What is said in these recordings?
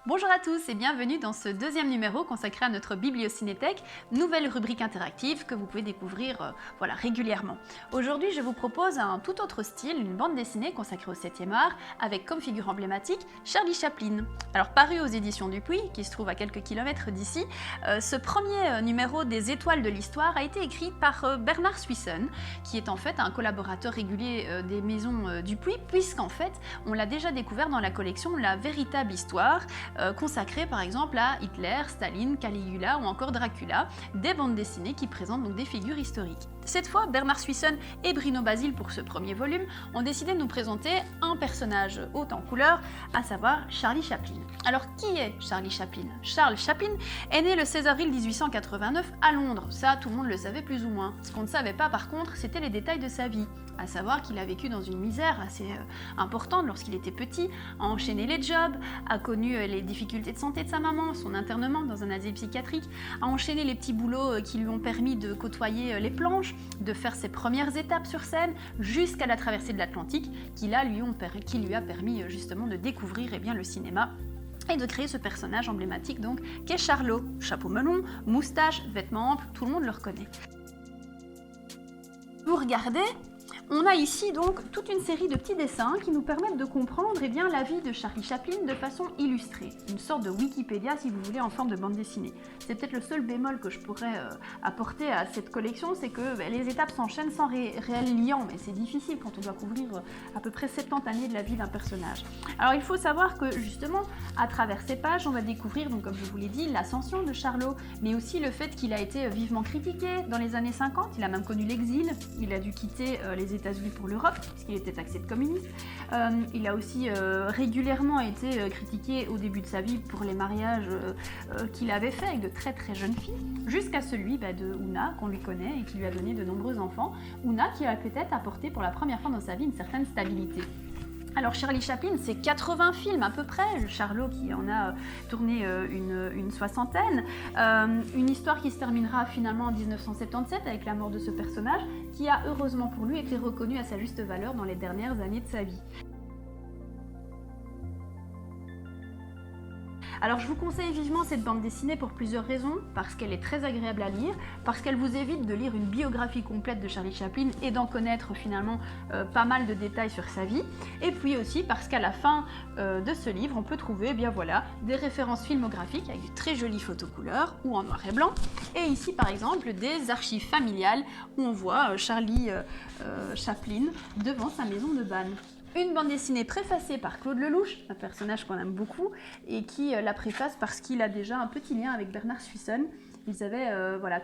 Bonjour à tous et bienvenue dans ce deuxième numéro consacré à notre Bibliocinéthèque, nouvelle rubrique interactive que vous pouvez découvrir régulièrement. Aujourd'hui, je vous propose un tout autre style, une bande dessinée consacrée au 7e art, avec comme figure emblématique Charlie Chaplin. Alors paru aux éditions Dupuis, qui se trouve à quelques kilomètres d'ici, ce premier numéro des Étoiles de l'Histoire a été écrit par Bernard Suisson, qui est en fait un collaborateur régulier des maisons Dupuis, puisqu'en fait, on l'a déjà découvert dans la collection La Véritable Histoire, consacrée par exemple à Hitler, Staline, Caligula ou encore Dracula, des bandes dessinées qui présentent donc des figures historiques. Cette fois, Bernard Suisson et Bruno Basile, pour ce premier volume, ont décidé de nous présenter un personnage haut en couleur, à savoir Charlie Chaplin. Alors qui est Charlie Chaplin? Charles Chaplin est né le 16 avril 1889 à Londres, ça tout le monde le savait plus ou moins. Ce qu'on ne savait pas par contre, c'était les détails de sa vie, à savoir qu'il a vécu dans une misère assez importante lorsqu'il était petit, a enchaîné les jobs, a connu les difficultés de santé de sa maman, son internement dans un asile psychiatrique, a enchaîné les petits boulots qui lui ont permis de côtoyer les planches, de faire ses premières étapes sur scène, jusqu'à la traversée de l'Atlantique, qui lui a permis justement de découvrir le cinéma et de créer ce personnage emblématique donc qu'est Charlot. Chapeau melon, moustache, vêtements amples, tout le monde le reconnaît. Vous regardez, on a ici donc toute une série de petits dessins qui nous permettent de comprendre la vie de Charlie Chaplin de façon illustrée. Une sorte de Wikipédia si vous voulez en forme de bande dessinée. C'est peut-être le seul bémol que je pourrais apporter à cette collection, c'est que les étapes s'enchaînent sans réel liant, mais c'est difficile quand on doit couvrir à peu près 70 années de la vie d'un personnage. Alors il faut savoir que justement, à travers ces pages, on va découvrir, donc, comme je vous l'ai dit, l'ascension de Charlot, mais aussi le fait qu'il a été vivement critiqué dans les années 50, il a même connu l'exil, il a dû quitter les États-Unis pour l'Europe, puisqu'il était taxé de communiste. Il a aussi régulièrement été critiqué au début de sa vie pour les mariages qu'il avait faits avec de très très jeunes filles, jusqu'à celui de Oona, qu'on lui connaît et qui lui a donné de nombreux enfants. Oona qui a peut-être apporté pour la première fois dans sa vie une certaine stabilité. Alors Charlie Chaplin, c'est 80 films à peu près, Charlot qui en a tourné une soixantaine, une histoire qui se terminera finalement en 1977 avec la mort de ce personnage, qui a heureusement pour lui été reconnu à sa juste valeur dans les dernières années de sa vie. Alors je vous conseille vivement cette bande dessinée pour plusieurs raisons, parce qu'elle est très agréable à lire, parce qu'elle vous évite de lire une biographie complète de Charlie Chaplin et d'en connaître finalement pas mal de détails sur sa vie, et puis aussi parce qu'à la fin de ce livre on peut trouver des références filmographiques avec de très jolies photos couleurs ou en noir et blanc, et ici par exemple des archives familiales où on voit Charlie Chaplin devant sa maison de Banne. Une bande dessinée préfacée par Claude Lelouch, un personnage qu'on aime beaucoup, et qui la préface parce qu'il a déjà un petit lien avec Bernard Suisson. Ils avaient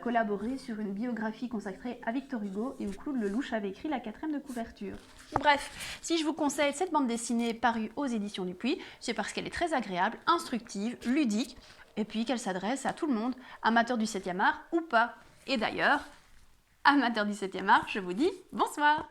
collaboré sur une biographie consacrée à Victor Hugo et où Claude Lelouch avait écrit la 4e de couverture. Bref, si je vous conseille cette bande dessinée parue aux éditions Dupuis, c'est parce qu'elle est très agréable, instructive, ludique, et puis qu'elle s'adresse à tout le monde, amateur du 7e art ou pas. Et d'ailleurs, amateur du 7e art, je vous dis bonsoir!